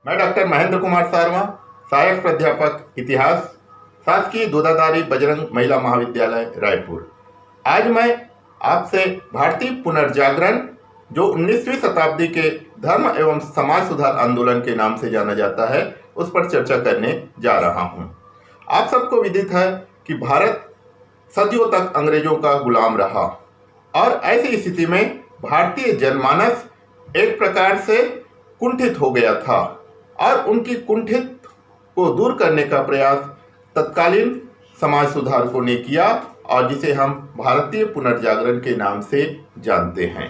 मैं डॉक्टर महेंद्र कुमार सारवा, सहायक प्राध्यापक इतिहास, शासकीय दूधाधारी बजरंग महिला महाविद्यालय रायपुर। आज मैं आपसे भारतीय पुनर्जागरण, जो 19वीं शताब्दी के धर्म एवं समाज सुधार आंदोलन के नाम से जाना जाता है, उस पर चर्चा करने जा रहा हूँ। आप सबको विदित है कि भारत सदियों तक अंग्रेजों का गुलाम रहा और ऐसी स्थिति में भारतीय जनमानस एक प्रकार से कुंठित हो गया था और उनकी कुंठित को दूर करने का प्रयास तत्कालीन समाज सुधारकों ने किया और जिसे हम भारतीय पुनर्जागरण के नाम से जानते हैं।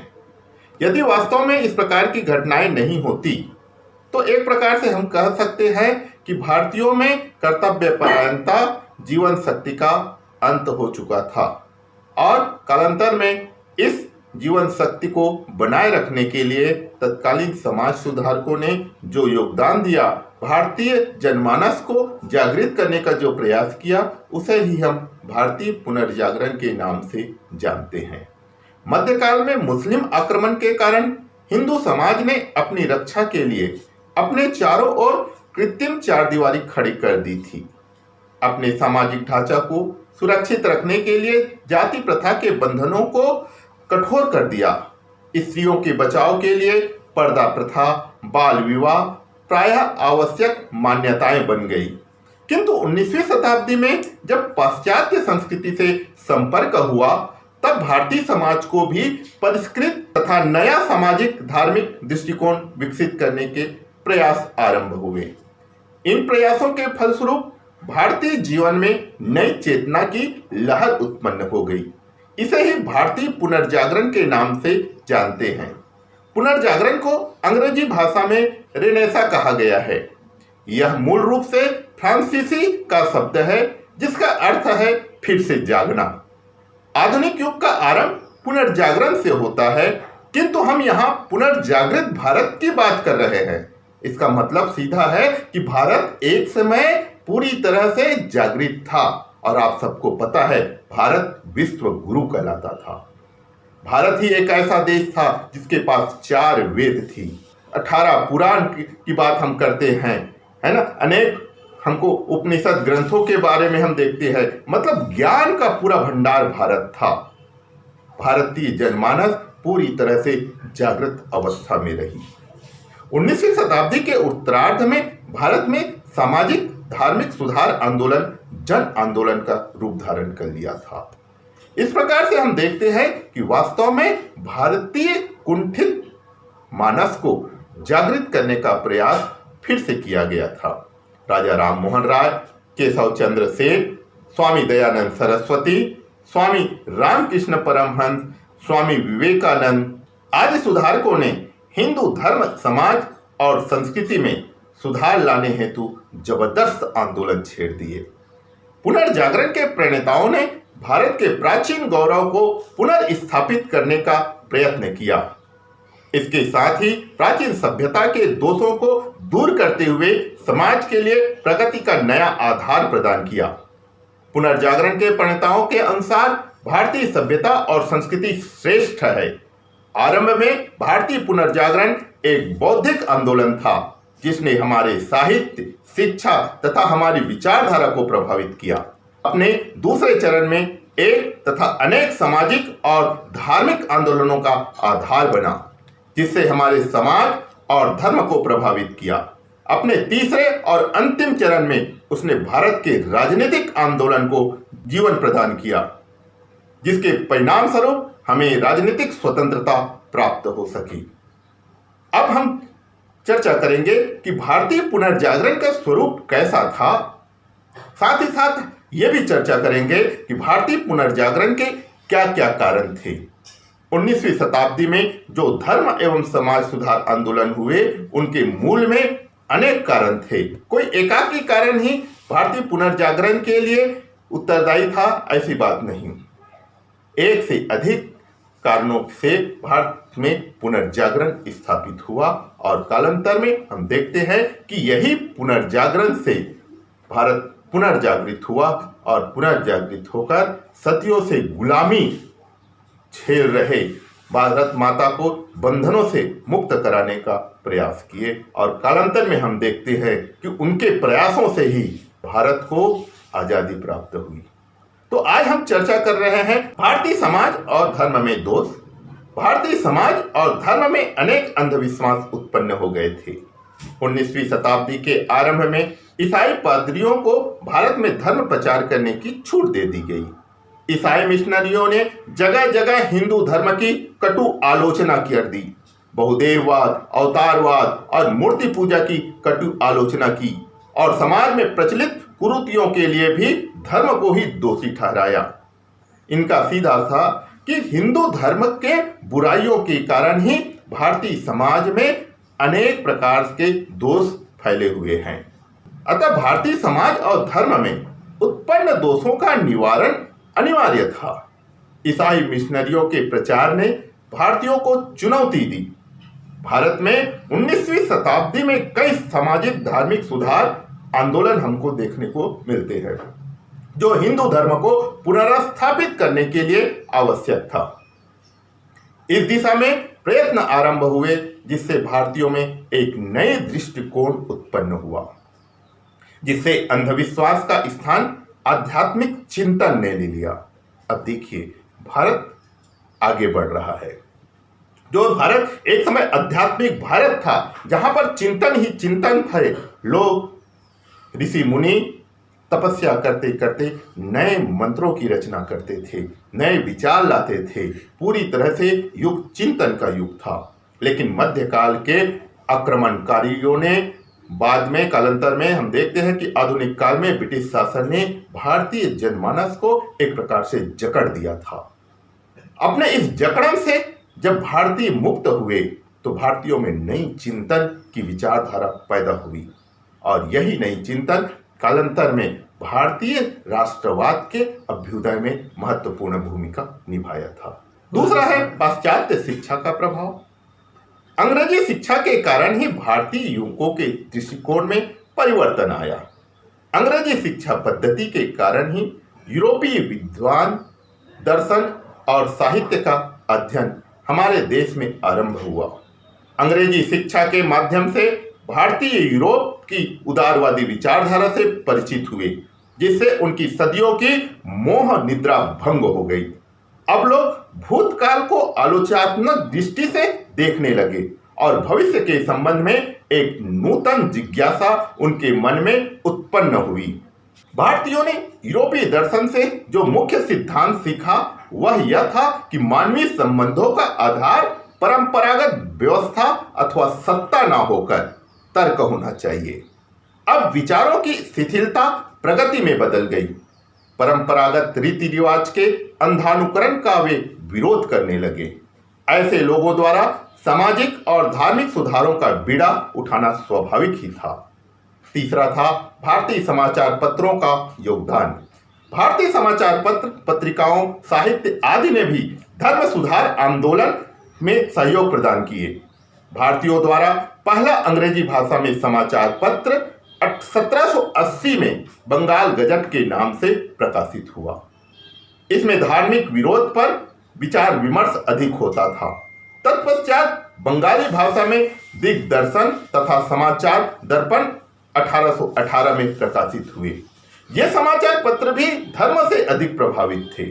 यदि वास्तव में इस प्रकार की घटनाएं नहीं होती तो एक प्रकार से हम कह सकते हैं कि भारतीयों में कर्तव्यपरायणता जीवन शक्ति का अंत हो चुका था और कालांतर में इस जीवन शक्ति को बनाए रखने के लिए तत्कालीन समाज सुधारकों ने जो योगदान दिया, भारतीय जनमानस को जागृत करने का जो प्रयास किया, उसे ही हम भारतीय पुनर्जागरण के नाम से जानते हैं। मध्यकाल में मुस्लिम आक्रमण के कारण हिंदू समाज ने अपनी रक्षा के लिए अपने चारों ओर कृत्रिम चारदीवारी खड़ी कर दी थी। अपने सामाजिक ढांचा को सुरक्षित रखने के लिए जाति प्रथा के बंधनों को कठोर कर दिया। स्त्रियों के बचाव के लिए पर्दा प्रथा, बाल विवाह प्रायः आवश्यक मान्यताएं बन गई। किंतु 19वीं शताब्दी में जब पाश्चात्य संस्कृति से संपर्क हुआ, तब भारतीय समाज को भी परिष्कृत तथा नया सामाजिक धार्मिक दृष्टिकोण विकसित करने के प्रयास आरंभ हुए। इन प्रयासों के फलस्वरूप भारतीय जीवन में नई चेतना की लहर उत्पन्न हो गई। इसे ही भारतीय पुनर्जागरण के नाम से जानते हैं। पुनर्जागरण को अंग्रेजी भाषा में रेनेसा कहा गया है। यह मूल रूप से फ्रांसीसी का शब्द है, जिसका अर्थ है फिर से जागना। आधुनिक युग का आरंभ पुनर्जागरण से होता है, किंतु हम यहाँ पुनर्जागृत भारत की बात कर रहे हैं। इसका मतलब सीधा है कि भारत एक समय पूरी तरह से जागृत था और आप सबको पता है भारत विश्व गुरु कहलाता था। भारत ही एक ऐसा देश था जिसके पास 4 वेद थी, 18 पुराण की बात हम करते हैं, है ना। अनेक हमको उपनिषद ग्रंथों के बारे में हम देखते हैं, मतलब ज्ञान का पूरा भंडार भारत था। भारतीय जनमानस पूरी तरह से जागृत अवस्था में रही। 19वीं शताब्दी के उत्तरार्ध में भारत में सामाजिक धार्मिक सुधार आंदोलन जन आंदोलन का रूप धारण कर लिया था। इस प्रकार से हम देखते हैं कि वास्तव में भारतीय कुंठित मानस को जागृत करने का प्रयास फिर से किया गया था। राजा राम मोहन राय, केशव चंद्र सेन, स्वामी दयानंद सरस्वती, स्वामी रामकृष्ण परमहंस, स्वामी विवेकानंद आदि सुधारकों ने हिंदू धर्म, समाज और संस्कृति में सुधार लाने हेतु जबरदस्त आंदोलन छेड़ दिए। पुनर्जागरण के प्रणेताओं ने भारत के प्राचीन गौरव को पुनर्स्थापित करने का प्रयत्न किया। इसके साथ ही प्राचीन सभ्यता के दोषों को दूर करते हुए समाज के लिए प्रगति का नया आधार प्रदान किया। पुनर्जागरण के प्रणेताओं के अनुसार भारतीय सभ्यता और संस्कृति श्रेष्ठ है। आरंभ में भारतीय पुनर्जागरण एक बौद्धिक आंदोलन था, जिसने हमारे साहित्य, शिक्षा तथा हमारी विचारधारा को प्रभावित किया। अपने दूसरे चरण में एक तथा अनेक सामाजिक और धार्मिक आंदोलनों का आधार बना, जिससे हमारे समाज और धर्म को प्रभावित किया। अपने तीसरे और अंतिम चरण में उसने भारत के राजनीतिक आंदोलन को जीवन प्रदान किया, जिसके परिणाम स्वरूप हमें राजनीतिक स्वतंत्रता प्राप्त हो सकी। अब हम चर्चा करेंगे कि भारतीय पुनर्जागरण का स्वरूप कैसा था। साथ ही साथ ये भी चर्चा करेंगे कि भारतीय पुनर्जागरण के क्या क्या कारण थे। 19वीं शताब्दी में जो धर्म एवं समाज सुधार आंदोलन हुए, उनके मूल में अनेक कारण थे। कोई एकाकी कारण ही भारतीय पुनर्जागरण के लिए उत्तरदायी था, ऐसी बात नहीं। एक से अधिक कारणों से भारत में पुनर्जागरण स्थापित हुआ और कालांतर में हम देखते हैं कि यही पुनर्जागरण से भारत पुनर्जागृत हुआ और पुनर्जागृत होकर सदियों से गुलामी झेल रहे भारत माता को बंधनों से मुक्त कराने का प्रयास किए और कालांतर में हम देखते हैं कि उनके प्रयासों से ही भारत को आज़ादी प्राप्त हुई। तो आज हम चर्चा कर रहे हैं भारतीय समाज और धर्म में दोष। भारतीय समाज और धर्म में अनेक अंधविश्वास उत्पन्न हो गए थे। 19वीं शताब्दी के आरंभ में ईसाई पादरियों को भारत में धर्म प्रचार करने की छूट दे दी गई। ईसाई मिशनरियों ने जगह जगह हिंदू धर्म की कटु आलोचना कर दी। बहुदेववाद, अवतारवाद और मूर्ति पूजा की कटु आलोचना की और समाज में प्रचलित कुरीतियों के लिए भी धर्म को ही दोषी ठहराया। इनका सीधा था कि हिंदू धर्म के बुराइयों के कारण ही भारतीय समाज में अनेक प्रकार के दोष फैले हुए हैं। अतः भारतीय समाज और धर्म में उत्पन्न दोषों का निवारण अनिवार्य था। ईसाई मिशनरियों के प्रचार ने भारतीयों को चुनौती दी। भारत में 19वीं शताब्दी में कई सामाजिक धार्मिक सुधार आंदोलन हमको देखने को मिलते हैं, जो हिंदू धर्म को पुनर्स्थापित करने के लिए आवश्यक था। इस दिशा में प्रयत्न आरंभ हुए, जिससे भारतीयों में एक नए दृष्टिकोण उत्पन्न हुआ, जिससे अंधविश्वास का स्थान आध्यात्मिक चिंतन ने ले लिया। अब देखिए, भारत आगे बढ़ रहा है। जो भारत एक समय आध्यात्मिक भारत था, जहां पर चिंतन ही चिंतन थे, लोग ऋषि मुनि तपस्या करते करते नए मंत्रों की रचना करते थे, नए विचार लाते थे। पूरी तरह से युग चिंतन का युग था। लेकिन मध्यकाल के आक्रमणकारियों ने बाद में कालांतर में हम देखते हैं कि आधुनिक काल में ब्रिटिश शासन ने भारतीय जनमानस को एक प्रकार से जकड़ दिया था। अपने इस जकड़न से जब भारतीय मुक्त हुए तो भारतीयों में नई चिंतन की विचारधारा पैदा हुई और यही नई चिंतन कालांतर में भारतीय राष्ट्रवाद के अभ्युदय में महत्वपूर्ण भूमिका निभाया था। दूसरा है पाश्चात्य शिक्षा का प्रभाव। अंग्रेजी शिक्षा के कारण ही भारतीय युवकों के दृष्टिकोण में परिवर्तन आया। अंग्रेजी शिक्षा पद्धति के कारण ही यूरोपीय विद्वान, दर्शन और साहित्य का अध्ययन हमारे देश में आरंभ हुआ। अंग्रेजी शिक्षा के माध्यम से भारतीय यूरोप की उदारवादी विचारधारा से परिचित हुए, जिससे उनकी सदियों की मोह निद्रा भंग हो गई। अब लोग भूतकाल को आलोचनात्मक दृष्टि से देखने लगे और भविष्य के संबंध में एक नूतन जिज्ञासा उनके मन में उत्पन्न हुई। भारतीयों ने यूरोपीय दर्शन से जो मुख्य सिद्धांत सीखा वह यह था कि मानवीय संबंधों का आधार परंपरागत व्यवस्था अथवा सत्ता न होकर तर्क होना चाहिए। अब विचारों की शिथिलता प्रगति में बदल गई। परंपरागत रीति रिवाज के अंधानुकरण का वे विरोध करने लगे। ऐसे लोगों द्वारा सामाजिक और धार्मिक सुधारों का बीड़ा उठाना स्वाभाविक ही था। तीसरा था भारतीय समाचार पत्रों का योगदान। भारतीय समाचार पत्र, पत्रिकाओं, साहित्य आदि ने भी धर्म सुधार आंदोलन में सहयोग प्रदान किए। भारतीयों द्वारा पहला अंग्रेजी भाषा में समाचार पत्र 1780 में बंगाल गजट के नाम से प्रकाशित हुआ। इसमें धार्मिक विरोध पर विचार विमर्श अधिक होता था। तत्पश्चात बंगाली भाषा में दिग्दर्शन तथा समाचार दर्पण 1818 में प्रकाशित हुए। ये समाचार पत्र भी धर्म से अधिक प्रभावित थे।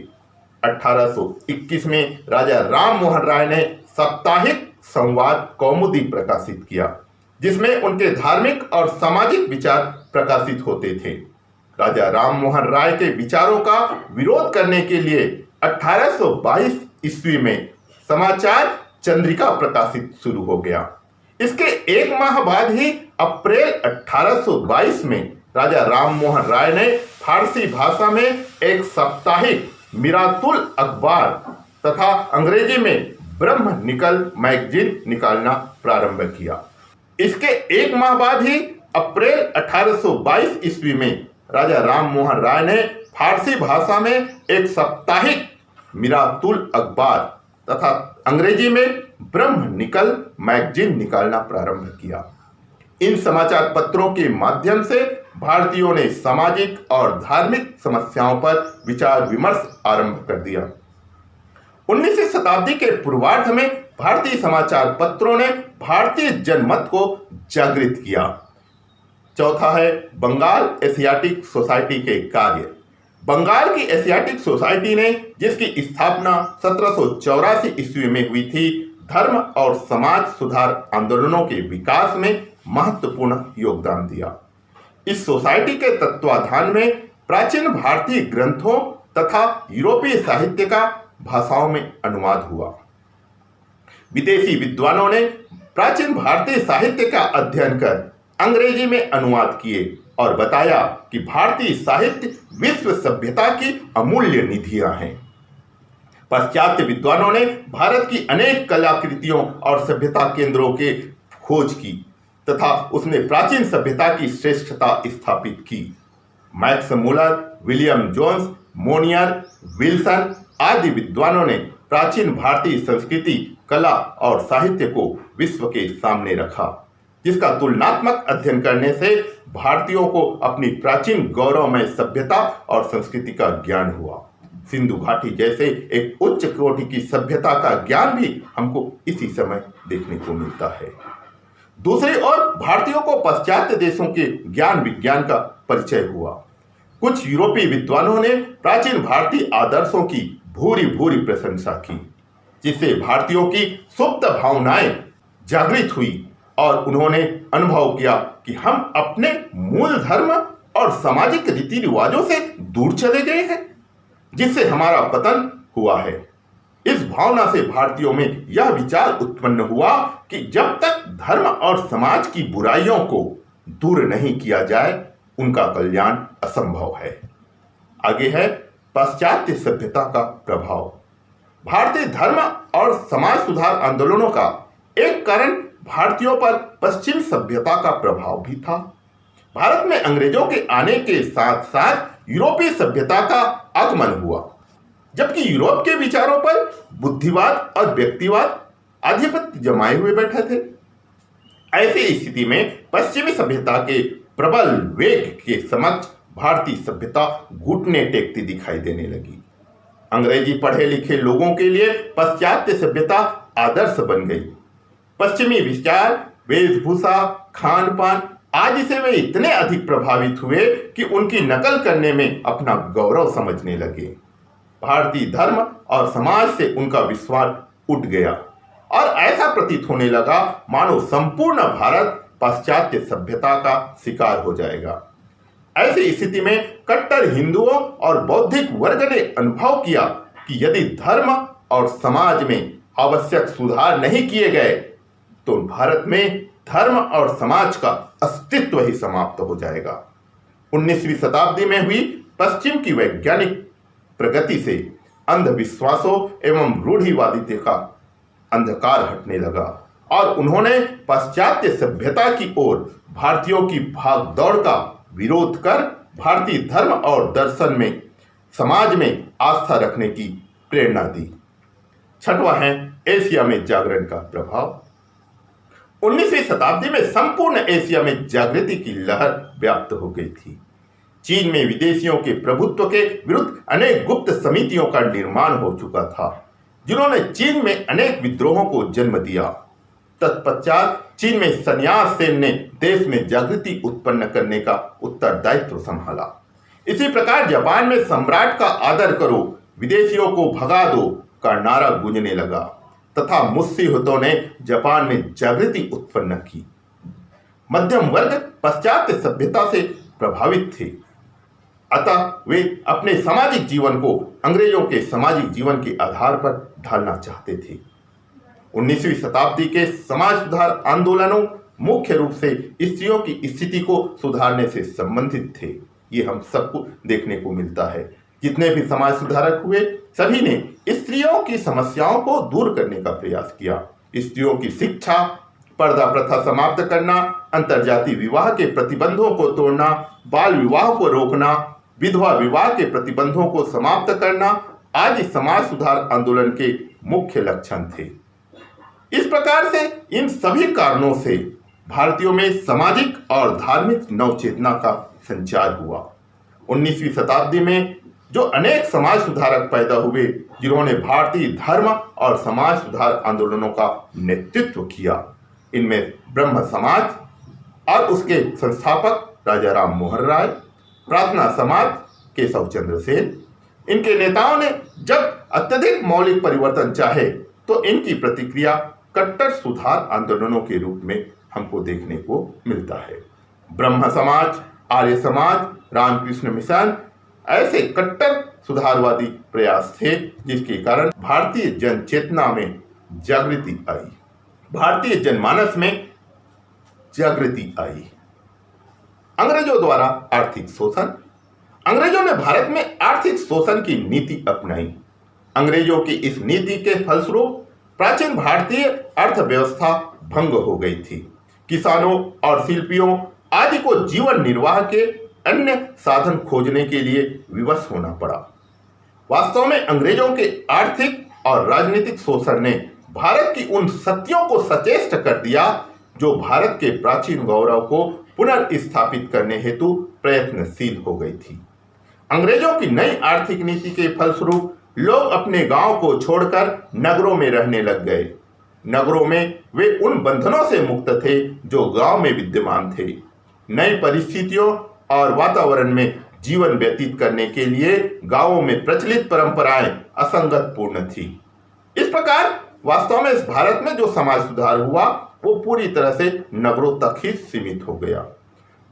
1821 में राजा राम मोहन राय ने साप्ताहिक संवाद कौमुदी प्रकाशित किया, जिसमें उनके धार्मिक और सामाजिक विचार प्रकाशित होते थे। राजा राम मोहन राय के विचारों का विरोध करने के लिए 1822 ईस्वी में समाचार चंद्रिका प्रकाशित शुरू हो गया। इसके एक माह बाद ही अप्रैल 1822 में राजा राम मोहन राय ने फारसी भाषा में एक साप्ताहिक मिरातुल अखबार तथा अंग्रेजी में ब्रह्म निकल मैगजीन निकालना प्रारंभ किया। इसके एक माह बाद ही अप्रैल 1822 ईस्वी में राजा राम मोहन राय ने फारसी भाषा में एक साप्ताहिक मिरातुल अखबार तथा अंग्रेजी में ब्रह्म निकल मैगजीन निकालना प्रारंभ किया। इन समाचार पत्रों के माध्यम से भारतीयों ने सामाजिक और धार्मिक समस्याओं पर विचार विमर्श आरंभ कर दिया। 19वीं शताब्दी के पूर्वार्ध में भारतीय समाचार पत्रों ने भारतीय जनमत को जागृत किया। चौथा है बंगाल एशियाटिक सोसाइटी के कार्य। बंगाल की एशियाटिक सोसाइटी ने, जिसकी स्थापना 1784 ईस्वी में हुई थी, धर्म और समाज सुधार आंदोलनों के विकास में महत्वपूर्ण योगदान दिया। इस सोसाइटी के तत्वाधान में प्राचीन भारतीय ग्रंथों तथा यूरोपीय साहित्य का भाषाओं में अनुवाद हुआ। विदेशी विद्वानों ने प्राचीन भारतीय साहित्य का अध्ययन कर अंग्रेजी में अनुवाद किए और बताया कि भारतीय साहित्य विश्व सभ्यता की अमूल्य निधियां हैं। पाश्चात्य विद्वानों ने भारत की अनेक कलाकृतियों और सभ्यता केंद्रों के खोज की तथा उसने प्राचीन सभ्यता की श्रेष्ठता स्थापित की। Max Muller, William Jones, Monier, Wilson आदि विद्वानों ने प्राचीन भारतीय संस्कृति, कला और साहित्य को विश्व के सामने रखा, जिसका तुलनात्मक अध्ययन करने से भारतीयों को अपनी प्राचीन गौरवमय सभ्यता और संस्कृति का ज्ञान हुआ। सिंधु घाटी जैसे एक उच्च कोटि की सभ्यता का ज्ञान भी हमको इसी समय देखने को मिलता है। दूसरी ओर भारतीयों को पाश्चात्य देशों के ज्ञान विज्ञान का परिचय हुआ। कुछ यूरोपीय विद्वानों ने प्राचीन भारतीय आदर्शों की भूरी भूरी प्रशंसा की, जिससे भारतीयों की सुप्त भावनाएं जागृत हुई और उन्होंने अनुभव किया कि हम अपने मूल धर्म और सामाजिक रीति रिवाजों से दूर चले गए हैं, जिससे हमारा पतन हुआ है। इस भावना से भारतीयों में यह विचार उत्पन्न हुआ कि जब तक धर्म और समाज की बुराइयों को दूर नहीं किया जाए, उनका कल्याण असंभव है। आगे है पाश्चात्य सभ्यता का प्रभाव। भारतीय धर्म और समाज सुधार आंदोलनों का एक कारण भारतीयों पर पश्चिम सभ्यता का प्रभाव भी था। भारत में अंग्रेजों के आने के साथ साथ यूरोपीय सभ्यता का आगमन हुआ, जबकि यूरोप के विचारों पर बुद्धिवाद और व्यक्तिवाद आधिपत्य जमाए हुए बैठे थे। ऐसी स्थिति में पश्चिमी सभ्यता के प्रबल वेग के समक्ष भारतीय सभ्यता घुटने टेकती दिखाई देने लगी। अंग्रेजी पढ़े लिखे लोगों के लिए पाश्चात्य सभ्यता आदर्श बन गई। पश्चिमी विचार, वेशभूषा, खान पान आदि से वे इतने अधिक प्रभावित हुए कि उनकी नकल करने में अपना गौरव समझने लगे। भारतीय धर्म और समाज से उनका विश्वास उठ गया और ऐसा प्रतीत होने लगा मानो संपूर्ण भारत पाश्चात्य सभ्यता का शिकार हो जाएगा। ऐसी स्थिति में कट्टर हिंदुओं और बौद्धिक वर्ग ने अनुभव किया कि यदि धर्म और समाज में आवश्यक सुधार नहीं किए गए तो भारत में धर्म और समाज का अस्तित्व ही समाप्त हो जाएगा। 19वीं शताब्दी में हुई पश्चिम की वैज्ञानिक प्रगति से अंधविश्वासों एवं रूढ़िवादिता का अंधकार हटने लगा और उन्होंने पाश्चात्य सभ्यता की ओर भारतीयों की भाग दौड़ का विरोध कर भारतीय धर्म और दर्शन में, समाज में आस्था रखने की प्रेरणा दी। छठवां है एशिया में जागरण का प्रभाव। 19वीं शताब्दी में संपूर्ण एशिया में जागृति की लहर व्याप्त हो गई थी। चीन में विदेशियों के प्रभुत्व के विरुद्ध अनेक गुप्त समितियों का निर्माण हो चुका था, जिन्होंने चीन में अनेक विद्रोहों को जन्म दिया। तत्पश्चात चीन में सन्यास सेन ने देश में जागृति उत्पन्न करने का उत्तरदायित्व संभाला। इसी प्रकार जापान में सम्राट का आदर करो, विदेशियों को भगा दो का नारा गूंजने लगा तथा मुस्लिमों ने जापान में जागृति उत्पन्न की। मध्यम वर्ग पाश्चात्य सभ्यता से प्रभावित थे, अतः वे अपने सामाजिक जीवन को अंग्रेजों के सामाजिक जीवन के आधार पर ढालना चाहते थे। 19वीं शताब्दी के समाज सुधार आंदोलनों मुख्य रूप से स्त्रियों की स्थिति को सुधारने से संबंधित थे। ये हम सबको देखने को मिलता है। जितने भी समाज सुधारक हुए सभी ने स्त्रियों की समस्याओं को दूर करने का प्रयास किया। स्त्रियों की शिक्षा, पर्दा प्रथा समाप्त करना, अंतरजातीय विवाह के प्रतिबंधों को तोड़ना, बाल विवाह को रोकना, विधवा विवाह के प्रतिबंधों को समाप्त करना आदि समाज सुधार आंदोलन के मुख्य लक्षण थे। इस प्रकार से इन सभी कारणों से भारतीयों में सामाजिक और धार्मिक नवचेतना का संचार हुआ। 19वीं शताब्दी में जो अनेक समाज सुधारक पैदा हुए जिन्होंने भारतीय धर्म और समाज सुधार आंदोलनों का नेतृत्व किया। इनमें ब्रह्म समाज और उसके संस्थापक राजा राम मोहन राय, प्रार्थना समाज केशव चंद्र सेन। इनके नेताओं ने जब अत्यधिक मौलिक परिवर्तन चाहे तो इनकी प्रतिक्रिया कट्टर सुधार आंदोलनों के रूप में हमको देखने को मिलता है। ब्रह्म समाज, आर्य समाज, रामकृष्ण मिशन ऐसे कट्टर सुधारवादी प्रयास थे जिसके कारण भारतीय जन चेतना में जागृति आई, भारतीय जनमानस में जागृति आई। अंग्रेजों द्वारा आर्थिक शोषण। अंग्रेजों ने भारत में आर्थिक शोषण की नीति अपनाई। अंग्रेजों की इस नीति के फलस्वरूप प्राचीन भारतीय अर्थव्यवस्था भंग हो गई थी। किसानों और शिल्पियों आदि को जीवन निर्वाह के अन्य साधन खोजने के लिए विवश होना पड़ा। वास्तव में अंग्रेजों के आर्थिक और राजनीतिक शोषण ने भारत की उन शक्तियों को सचेष्ट कर दिया जो भारत के प्राचीन गौरव को पुनर्स्थापित करने हेतु प्रयत्नशील हो गई थी। अंग्रेजों की नई आर्थिक नीति के फलस्वरूप लोग अपने गांव को छोड़कर नगरों में रहने लग गए। नगरों में वे उन बंधनों से मुक्त थे जो गांव में विद्यमान थे। नई परिस्थितियों और वातावरण में जीवन व्यतीत करने के लिए गांवों में प्रचलित परंपराएं असंगत पूर्ण थी। इस प्रकार वास्तव में इस भारत में जो समाज सुधार हुआ वो पूरी तरह से नगरों तक ही सीमित हो गया।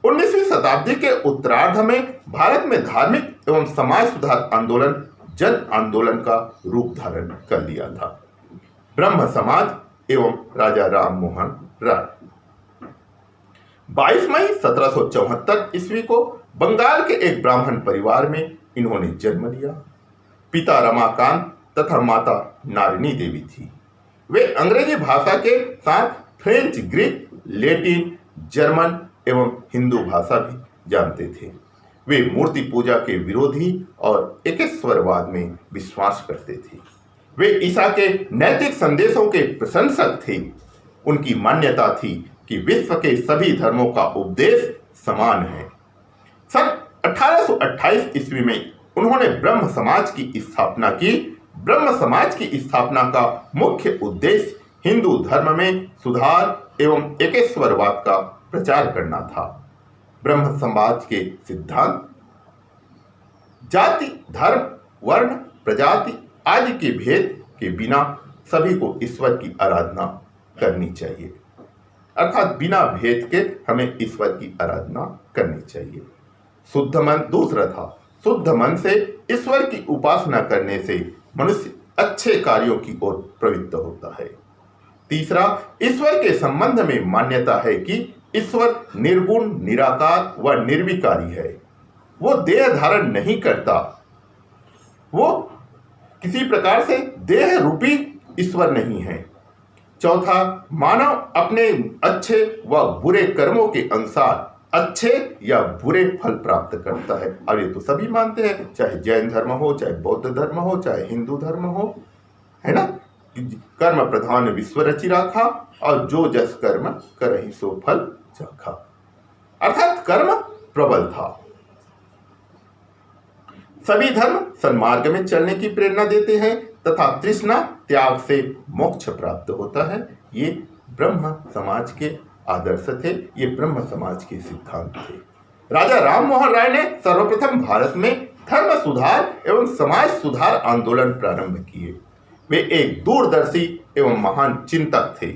19वीं शताब्दी के उत्तरार्ध में भारत में धार्मिक एवं समाज सुधार आंदोलन जन आंदोलन का रूप धारण कर लिया था। ब्रह्म समाज एवं राजा राम मोहन राय। 22 मई 1774 ईस्वी को बंगाल के एक ब्राह्मण परिवार में इन्होंने जन्म लिया। पिता रमाकांत तथा माता नारिनी देवी थी। वे अंग्रेजी भाषा के साथ फ्रेंच, ग्रीक, लैटिन, जर्मन एवं हिंदू भाषा भी जानते थे। वे मूर्ति पूजा के विरोधी और एकेश्वरवाद में विश्वास करते थे। वे ईसा के नैतिक संदेशों के प्रशंसक थे। उनकी मान्यता थी कि विश्व के सभी धर्मों का उपदेश समान है। सन 1828 ईस्वी में उन्होंने ब्रह्म समाज की स्थापना की। ब्रह्म समाज की स्थापना का मुख्य उद्देश्य हिंदू धर्म में सुधार एवं एकेश्वरवाद का प्रचार करना था। ब्रह्म समाज के सिद्धांत जाति, धर्म, वर्ण, प्रजाति आदि के भेद के बिना सभी को ईश्वर की आराधना करनी चाहिए, अर्थात बिना भेद के हमें ईश्वर की आराधना करनी चाहिए। शुद्ध मन दूसरा था। शुद्ध मन से ईश्वर की उपासना करने से मनुष्य अच्छे कार्यों की ओर प्रवृत्त होता है। तीसरा, ईश्वर के संबंध में मान्यता है कि ईश्वर निर्गुण, निराकार व निर्विकारी है। वो देह धारण नहीं करता। वो किसी प्रकार से देह रूपी ईश्वर नहीं है। चौथा, मानव अपने अच्छे व बुरे कर्मों के अनुसार अच्छे या बुरे फल प्राप्त करता है। और ये तो सभी मानते हैं, चाहे जैन धर्म हो, चाहे बौद्ध धर्म हो, चाहे हिंदू धर्म हो, है ना। कर्म प्रधान विश्व रचि राखा और जो जस कर्म करहि सो फल चाखा, अर्थात कर्म प्रबल था। सभी धर्म सन्मार्ग में चलने की प्रेरणा देते हैं तथा तृष्णा त्याग से मोक्ष प्राप्त होता है। ये ब्रह्म समाज के आदर्श थे, ये ब्रह्म समाज के सिद्धांत थे। राजा राम मोहन राय ने सर्वप्रथम भारत में धर्म सुधार एवं समाज सुधार आंदोलन प्रारंभ किए। वे एक दूरदर्शी एवं महान चिंतक थे।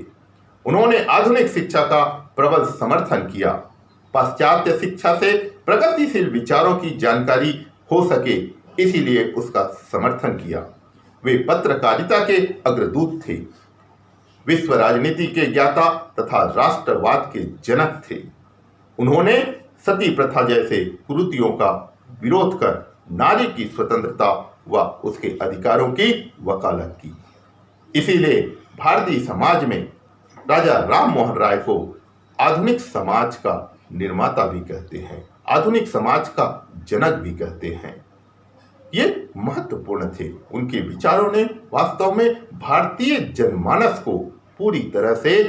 उन्होंने आधुनिक शिक्षा का प्रबल समर्थन किया। पाश्चात्य शिक्षा से प्रगतिशील विचारों की जानकारी हो सके इसीलिए उसका समर्थन किया। वे पत्रकारिता के अग्रदूत थे। विश्व राजनीति के ज्ञाता तथा राष्ट्रवाद के जनक थे। उन्होंने सती प्रथा जैसे कुरीतियों का विरोध कर नारी की स्वतंत्रता व उसके अधिकारों की वकालत की। इसीलिए भारतीय समाज में राजा राम मोहन राय को आधुनिक समाज का निर्माता भी कहते हैं, आधुनिक समाज का जनक भी कहते हैं। ये महत्वपूर्ण थे। उनके विचारों ने वास्तव में भारतीय जनमानस को पूरी तरह से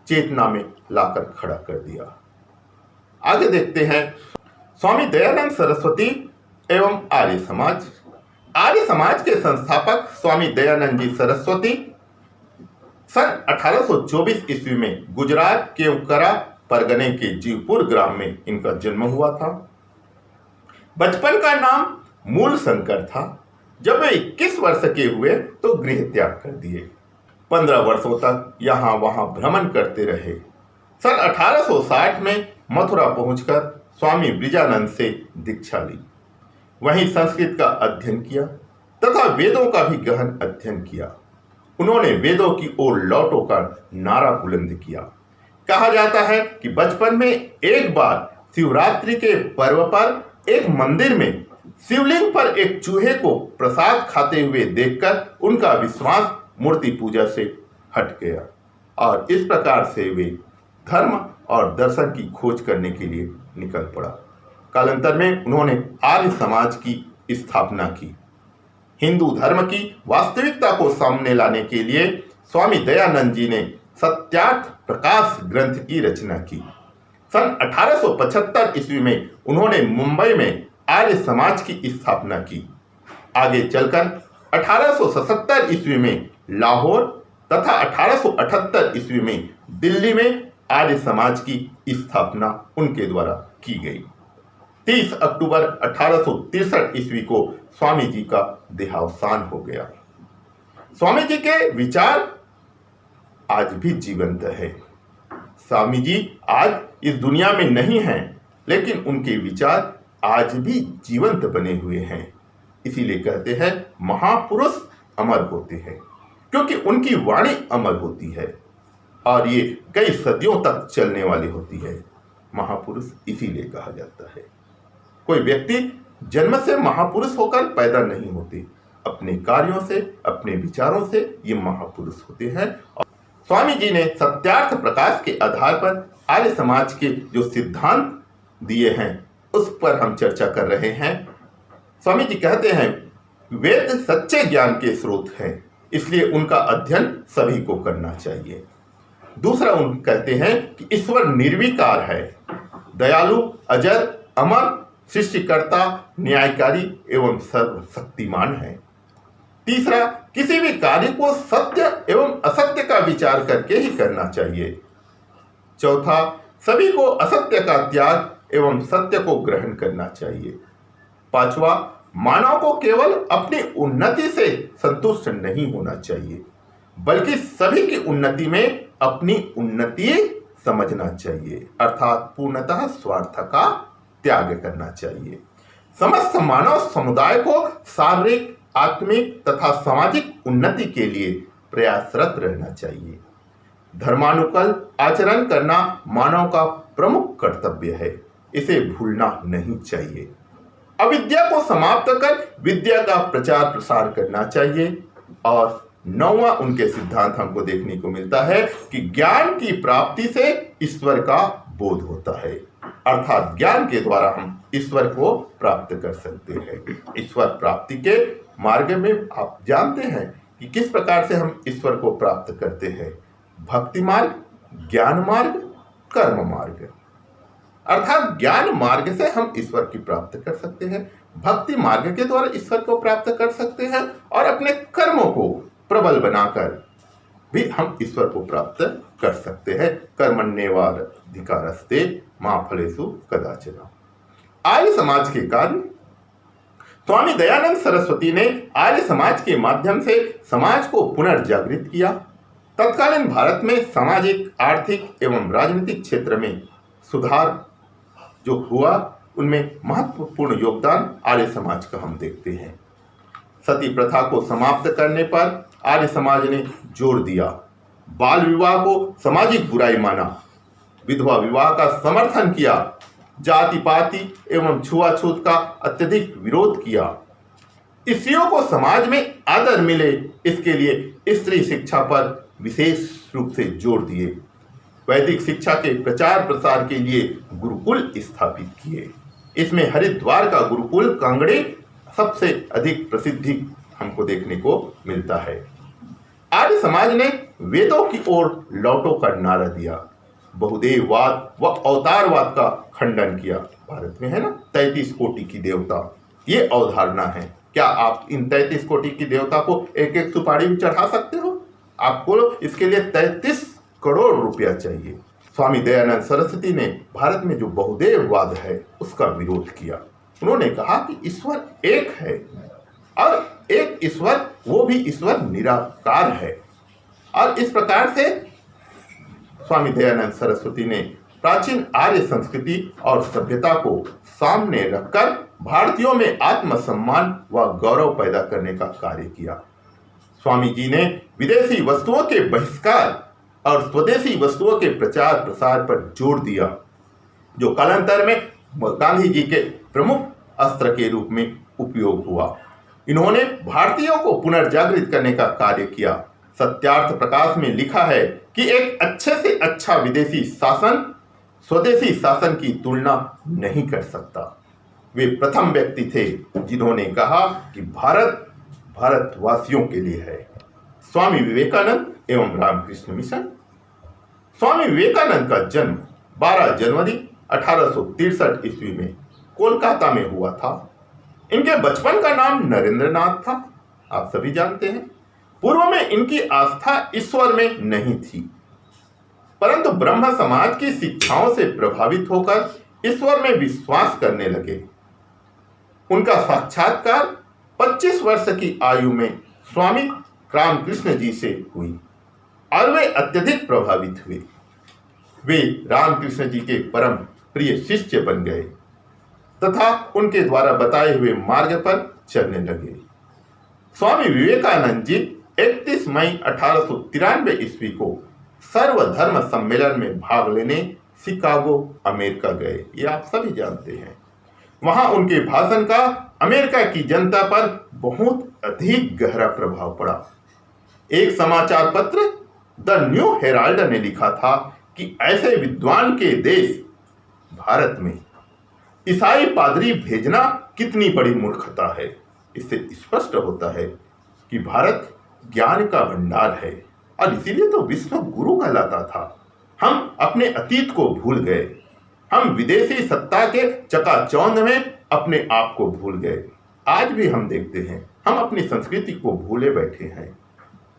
चेतना में लाकर खड़ा कर दिया। आगे देखते हैं। स्वामी दयानंद सरस्वती एवं आर्य समाज। आर्य समाज के संस्थापक स्वामी दयानंद जी सरस्वती सन 1824 ईस्वी में गुजरात केवकरा परगने के जीवपुर ग्राम में इनका जन्म हुआ था। बचपन का नाम मूल शंकर था। जब वे 21 वर्ष के हुए तो गृह त्याग कर दिए। 15 वर्षों तक यहाँ वहाँ भ्रमण करते रहे। सन 1860 में मथुरा पहुंचकर स्वामी ब्रिजानंद से दीक्षा ली। वहीं संस्कृत का अध्ययन किया तथा वेदों का भी गहन अध्ययन किया। उन्होंने वेदों की ओर लौटो का नारा बुलंद किया। कहा जाता है कि बचपन में एक बार शिवरात्रि के पर्व पर एक मंदिर में शिवलिंग पर एक चूहे को प्रसाद खाते हुए देखकर उनका विश्वास मूर्ति पूजा से हट गया और इस प्रकार से वे धर्म और दर्शन की खोज करने के लिए निकल पड़ा। कालांतर में उन्होंने आर्य समाज की स्थापना की। हिंदू धर्म की वास्तविकता को सामने लाने के लिए स्वामी दयानंद जी ने सत्यार्थ प्रकाश ग्रंथ की रचना की। सन 1875 ईस्वी में उन्होंने मुंबई में आर्य समाज की स्थापना की। आगे चलकर 1877 ईस्वी में लाहौर तथा 1878 ईस्वी में दिल्ली में आर्य समाज की स्थापना उनके द्वारा की गई। 30 अक्टूबर 1863 ईस्वी को स्वामी जी का देहावसान हो गया। स्वामी जी के विचार आज भी जीवंत है। स्वामी जी आज इस दुनिया में नहीं हैं, लेकिन उनके विचार आज भी जीवंत बने हुए हैं। इसीलिए कहते हैं महापुरुष अमर होते हैं, क्योंकि उनकी वाणी अमर होती है और ये कई सदियों तक चलने वाली होती है। महापुरुष इसीलिए कहा जाता है। कोई व्यक्ति जन्म से महापुरुष होकर पैदा नहीं होते, अपने कार्यों से, अपने विचारों से ये महापुरुष होते हैं। स्वामी जी ने सत्यार्थ प्रकाश के आधार पर आर्य समाज के जो सिद्धांत दिए हैं उस पर हम चर्चा कर रहे हैं। स्वामी जी कहते हैं वेद सच्चे ज्ञान के स्रोत हैं, इसलिए उनका अध्ययन सभी को करना चाहिए। दूसरा उन कहते हैं कि ईश्वर निर्विकार है, दयालु, अजर, अमर, सृष्टिकर्ता, न्यायकारी एवं सर्वशक्तिमान है। तीसरा, किसी भी कार्य को सत्य एवं असत्य का विचार करके ही करना चाहिए। चौथा, सभी को असत्य का त्याग एवं सत्य को ग्रहण करना चाहिए। पांचवा, मानव को केवल अपनी उन्नति से संतुष्ट नहीं होना चाहिए, बल्कि सभी की उन्नति में अपनी उन्नति समझना चाहिए, अर्थात पूर्णतः स्वार्थ का त्याग करना चाहिए। समस्त मानव समुदाय को शारीरिक, आत्मिक तथा सामाजिक उन्नति के लिए प्रयासरत रहना चाहिए। धर्मानुकूल आचरण करना मानव का प्रमुख कर्तव्य है, इसे भूलना नहीं चाहिए। अविद्या को समाप्त कर विद्या का प्रचार प्रसार करना चाहिए। और नौवां उनके सिद्धांत हमको देखने को मिलता है कि ज्ञान की प्राप्ति से ईश्वर का बोध होता है, अर्थात ज्ञान के द्वारा हम ईश्वर को प्राप्त कर सकते हैं। ईश्वर प्राप्ति के मार्ग में आप जानते हैं कि किस प्रकार से हम ईश्वर को प्राप्त करते हैं। भक्ति मार्ग, ज्ञान मार्ग, कर्म मार्ग। अर्थात ज्ञान मार्ग से हम ईश्वर की प्राप्त कर सकते हैं, भक्ति मार्ग के द्वारा ईश्वर को प्राप्त कर सकते हैं और अपने कर्मों को प्रबल बनाकर भी हम ईश्वर को प्राप्त कर सकते हैं। कर्मण्येवाधिकारस्ते मा फलेषु कदाचन। आर्य समाज के कार्य। स्वामी दयानंद सरस्वती ने आर्य समाज के माध्यम से समाज को पुनर्जागृत किया। तत्कालीन भारत में सामाजिक, आर्थिक एवं राजनीतिक क्षेत्र में सुधार जो हुआ उनमें महत्वपूर्ण योगदान आर्य समाज का हम देखते हैं। सती प्रथा को समाप्त करने पर आर्य समाज ने जोर दिया। बाल विवाह को सामाजिक बुराई माना, विधवा विवाह का समर्थन किया, जाति पाति एवं छुआछूत का अत्यधिक विरोध किया। स्त्रियों को समाज में आदर मिले, इसके लिए स्त्री शिक्षा पर विशेष रूप से जोर दिए। वैदिक शिक्षा के प्रचार प्रसार के लिए गुरुकुल स्थापित किए। इसमें हरिद्वार का गुरुकुल कांगड़े सबसे अधिक प्रसिद्धि हमको देखने को मिलता है। आर्य समाज ने वेदों की ओर लौटो का नारा दिया, बहुदेववाद व अवतारवाद का खंडन किया। भारत में है ना 33 कोटि की देवता, ये अवधारणा है। क्या आप इन 33 कोटि की देवता को एक एक सुपारी भी चढ़ा सकते हो? आपको इसके लिए 33 करोड़ रुपया चाहिए। स्वामी दयानंद सरस्वती ने भारत में जो बहुदेववाद है उसका विरोध किया। उन्होंने कहा कि ईश्वर एक है और एक ईश्वर, वो भी ईश्वर निराकार है। और इस प्रकार से स्वामी दयानंद सरस्वती ने प्राचीन आर्य संस्कृति और सभ्यता को सामने रखकर भारतीयों में आत्मसम्मान व गौरव पैदा करने का कार्य किया। स्वामी जी ने विदेशी वस्तुओं के बहिष्कार और स्वदेशी वस्तुओं के प्रचार प्रसार पर जोर दिया, जो कालांतर में गांधी जी के प्रमुख अस्त्र के रूप में उपयोग हुआ। इन्होंने भारतीयों को पुनर्जागृत करने का कार्य किया। सत्यार्थ प्रकाश में लिखा है कि एक अच्छे से अच्छा विदेशी शासन स्वदेशी शासन की तुलना नहीं कर सकता। वे प्रथम व्यक्ति थे जिन्होंने कहा कि भारत भारतवासियों के लिए है। स्वामी विवेकानंद एवं रामकृष्ण मिशन। स्वामी विवेकानंद का जन्म 12 जनवरी 1863 ईस्वी में कोलकाता में हुआ था। इनके बचपन का नाम नरेंद्रनाथ था, आप सभी जानते हैं। पूर्व में इनकी आस्था ईश्वर में नहीं थी, परंतु ब्रह्म समाज की शिक्षाओं से प्रभावित होकर ईश्वर में विश्वास करने लगे। उनका साक्षात्कार 25 वर्ष की आयु में स्वामी रामकृष्ण जी से हुई और वे अत्यधिक प्रभावित हुए। वे रामकृष्ण जी के परम प्रिय शिष्य बन गए तथा उनके द्वारा बताए हुए मार्ग पर चलने लगे। स्वामी विवेकानंद जी 31 मई 1893 ईस्वी को सर्वधर्म सम्मेलन में भाग लेने शिकागो अमेरिका गए। ये आप सभी जानते हैं। वहां उनके भाषण का अमेरिका की जनता पर बहुत अधिक गहरा प्रभाव पड़ा। एक समाचार पत्र द न्यू हेराल्ड ने लिखा था कि ऐसे विद्वान के देश भारत में ईसाई पादरी भेजना कितनी बड़ी मूर्खता है। इससे स्पष्ट होता है कि भारत ज्ञान का भंडार है और इसीलिए तो विश्व गुरु कहलाता था। हम अपने अतीत को भूल गए। हम विदेशी सत्ता के चकाचौंध में अपने आप को भूल गए। आज भी हम देखते हैं, हम अपनी संस्कृति को भूले बैठे हैं।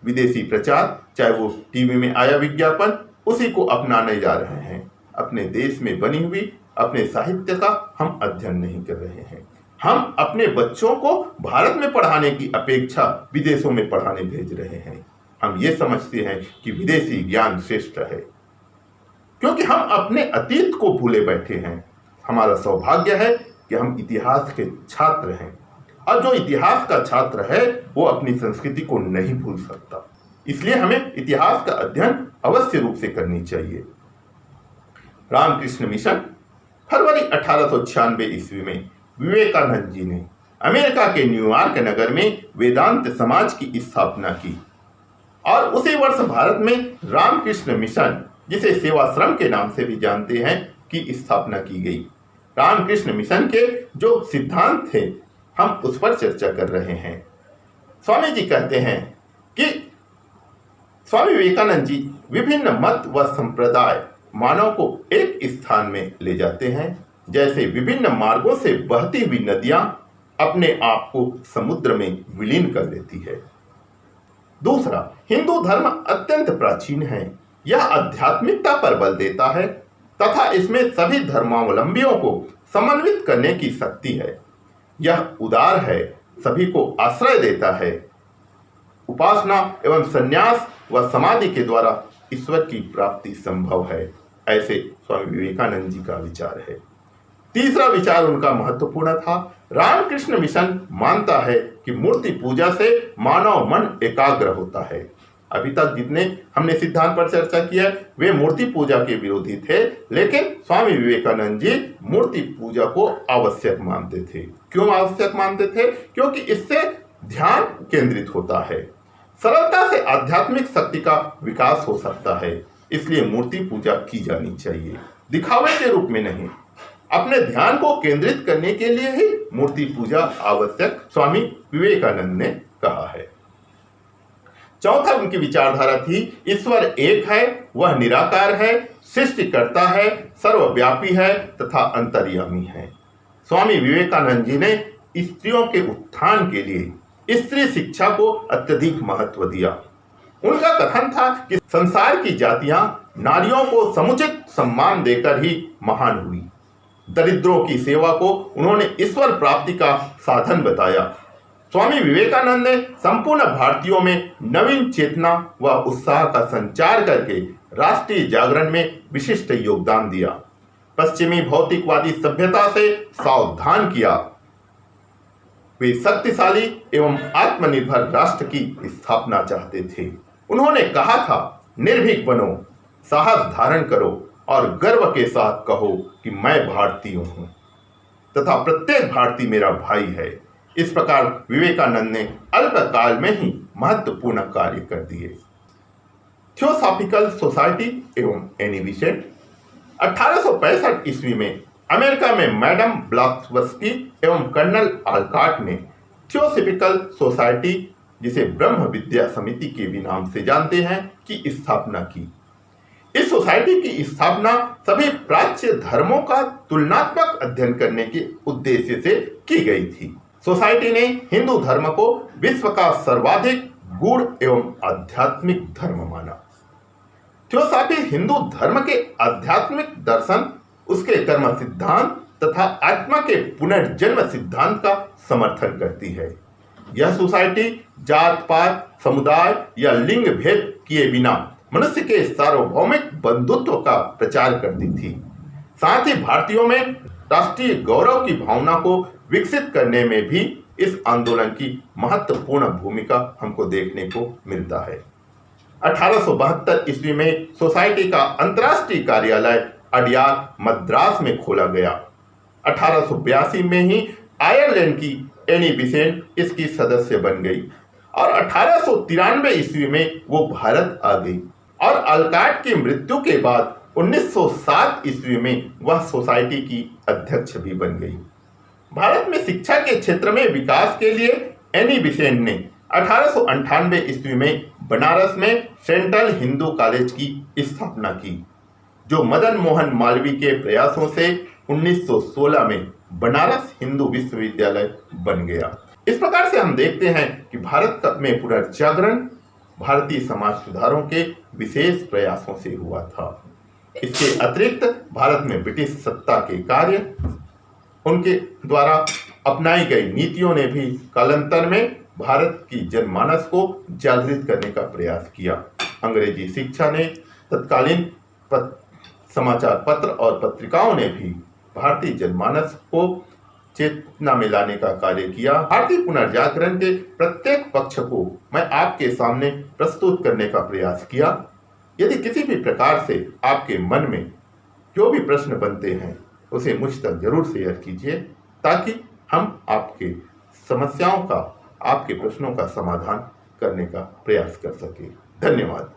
विदेशी प्रचार, चाहे वो टीवी में आया विज्ञापन, उसी को अपनाने जा रहे हैं। अपने देश में बनी हुई अपने साहित्य का हम अध्ययन नहीं कर रहे हैं। हम अपने बच्चों को भारत में पढ़ाने की अपेक्षा विदेशों में पढ़ाने भेज रहे हैं। हम ये समझते हैं कि विदेशी ज्ञान श्रेष्ठ है, क्योंकि हम अपने अतीत को भूले बैठे हैं। हमारा सौभाग्य है कि हम इतिहास के छात्र हैं, और जो इतिहास का छात्र है वो अपनी संस्कृति को नहीं भूल सकता। इसलिए हमें इतिहास का अध्ययन अवश्य रूप से करनी चाहिए। रामकृष्ण मिशन। फरवरी 1896 ईस्वी में विवेकानंद जी ने अमेरिका के न्यूयॉर्क नगर में वेदांत समाज की स्थापना की और उसी वर्ष भारत में रामकृष्ण मिशन, जिसे सेवाश्रम के नाम से भी जानते हैं, की स्थापना की गई। रामकृष्ण मिशन के जो सिद्धांत थे हम उस पर चर्चा कर रहे हैं। स्वामी जी कहते हैं कि स्वामी विवेकानंद जी विभिन्न मत व संप्रदाय मानव को एक स्थान में ले जाते हैं, जैसे विभिन्न मार्गों से बहती हुई नदियां अपने आप को समुद्र में विलीन कर लेती है। दूसरा, हिंदू धर्म अत्यंत प्राचीन है। यह आध्यात्मिकता पर बल देता है तथा इसमें सभी धर्मावलंबियों को समन्वित करने की शक्ति है। यह उदार है, सभी को आश्रय देता है। उपासना एवं संन्यास व समाधि के द्वारा ईश्वर की प्राप्ति संभव है। ऐसे स्वामी विवेकानंद जी का विचार है। तीसरा विचार उनका महत्वपूर्ण था। रामकृष्ण मिशन मानता है कि मूर्ति पूजा से मानव मन एकाग्र होता है। अभी तक जितने हमने सिद्धांत पर चर्चा किया वे मूर्ति पूजा के विरोधी थे, लेकिन स्वामी विवेकानंद जी मूर्ति पूजा को आवश्यक मानते थे। क्यों आवश्यक मानते थे? क्योंकि इससे ध्यान केंद्रित होता है, सरलता से आध्यात्मिक शक्ति का विकास हो सकता है। इसलिए मूर्ति पूजा की जानी चाहिए, दिखावे के रूप में नहीं। अपने ध्यान को केंद्रित करने के लिए ही मूर्ति पूजा आवश्यक स्वामी विवेकानंद ने कहा है। चौथा उनकी विचारधारा थी, ईश्वर एक है, वह निराकार है, सृष्टिकर्ता है, सर्वव्यापी है तथा अंतर्यामी है। स्वामी विवेकानंद जी ने स्त्रियों के उत्थान के लिए स्त्री शिक्षा को अत्यधिक महत्व दिया। उनका कथन था कि संसार की जातियां नारियों को समुचित सम्मान देकर ही महान हुई। दरिद्रों की सेवा को उन्होंने ईश्वर प्राप्ति का साधन बताया। स्वामी विवेकानंद ने संपूर्ण भारतीयों में नवीन चेतना व उत्साह का संचार करके राष्ट्रीय जागरण में विशिष्ट योगदान दिया। पश्चिमी भौतिकवादी सभ्यता से सावधान किया। वे शक्तिशाली एवं आत्मनिर्भर राष्ट्र की स्थापना चाहते थे। उन्होंने कहा था, निर्भीक बनो, साहस धारण करो और गर्व के साथ कहो कि मैं भारतीय हूं तथा प्रत्येक भारतीय मेरा भाई है। इस प्रकार विवेकानंद ने अल्पकाल में ही महत्वपूर्ण कार्य कर दिए। थियोसॉफिकल सोसाइटी एवं एनी बेसेंट। 1865 ईस्वी में अमेरिका में मैडम ब्लॉसवर्स्की एवं कर्नल ऑलकॉट ने थियोसॉफिकल सोसाइटी, जिसे ब्रह्म विद्या समिति के भी नाम से जानते हैं, की स्थापना की। इस सोसाइटी की स्थापना सभी प्राच्य धर्मों का तुलनात्मक अध्ययन करने के उद्देश्य से की गई थी। सोसाइटी ने हिंदू धर्म को विश्व का सर्वाधिक गूढ़ एवं आध्यात्मिक धर्म माना। थियोसॉफी हिंदू धर्म के आध्यात्मिक दर्शन, उसके कर्म सिद्धांत तथा आत्मा के पुनर्जन्म सिद्धांत का समर्थन करती है। यह सोसाइटी जात पात, समुदाय या लिंग भेद किए बिना मनुष्य के सार्वभौमिक बंधुत्व का प्रचार करती थी। साथ ही भारतीयों में राष्ट्रीय गौरव की भावना को विकसित करने में भी इस आंदोलन की महत्वपूर्ण भूमिका हमको देखने को मिलता है। 1872 ईस्वी में सोसाइटी का अंतर्राष्ट्रीय कार्यालय अडयार, मद्रास में खोला गया। 1882 में ही आयरलैंड की एनी बेसेंट इसकी सदस्य बन गई और 1893 ईस्वी में वो भारत आ गई और ऑलकॉट की मृत्यु के बाद 1907 ईस्वी में वह सोसाइटी की अध्यक्ष भी बन गई। भारत में शिक्षा के क्षेत्र में विकास के लिए एनी बेसेंट ने 1898 ईस्वी में बनारस में सेंट्रल हिंदू कॉलेज की स्थापना की, जो मदन मोहन मालवीय के प्रयासों से 1916 में बनारस हिंदू विश्वविद्यालय बन गया। इस प्रकार से हम देखते हैं कि भारत में पुनर्जागरण भारतीय समाज सुधारों के विशेष प्रयासों से हुआ था। इसके अतिरिक्त भारत में ब्रिटिश सत्ता के कार्य, उनके द्वारा अपनाई गई नीतियों ने भी कालांतर में भारत की जनमानस को जागृत करने का प्रयास किया। अंग्रेजी शिक्षा ने, तत्कालीन समाचार पत्र और पत्रिकाओं ने भी भारतीय जनमानस को चेतना में लाने का कार्य किया। भारतीय पुनर्जागरण के प्रत्येक पक्ष को मैं आपके सामने प्रस्तुत करने का प्रयास किया। यदि किसी भी प्रकार से आपके मन में जो भी प्रश्न बनते हैं उसे मुझ तक जरूर शेयर कीजिए, ताकि हम आपके समस्याओं का, आपके प्रश्नों का समाधान करने का प्रयास कर सके। धन्यवाद।